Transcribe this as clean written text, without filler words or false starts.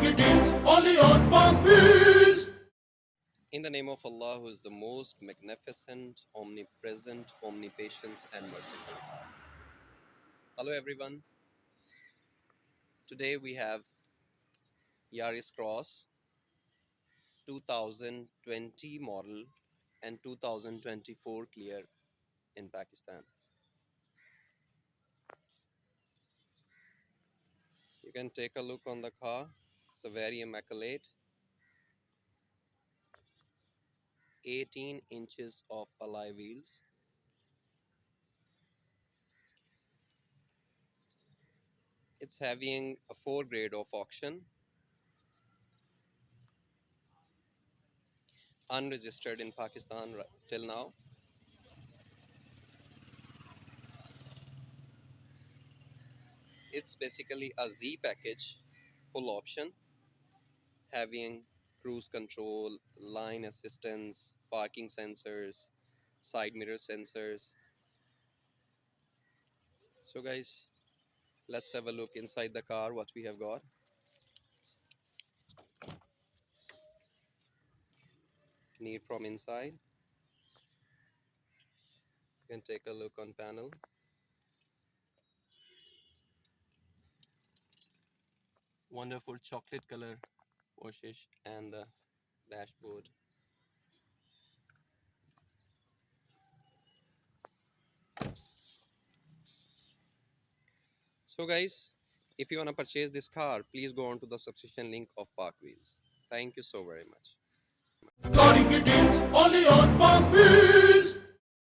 Exotic deals only on Parkways. In the name of Allah, who is the most magnificent, omnipresent, omnipatient, and merciful. Hello, everyone. Today we have Yaris Cross 2020 model and 2024 clear in Pakistan. You can take a look on the car. It's a very immaculate. 18 inches of alloy wheels. It's having a 4 grade of auction, unregistered in Pakistan till now. It's basically a Z package, full option, having cruise control, line assistance, parking sensors, side mirror sensors. So guys, let's have a look inside the car what we have got. Neat from inside. You can take a look on panel. Wonderful chocolate color washes and the dashboard. So guys, if you want to purchase this car, please go on to the subscription link of Park Wheels. Thank you so very much. Exotic deals only on Parkways.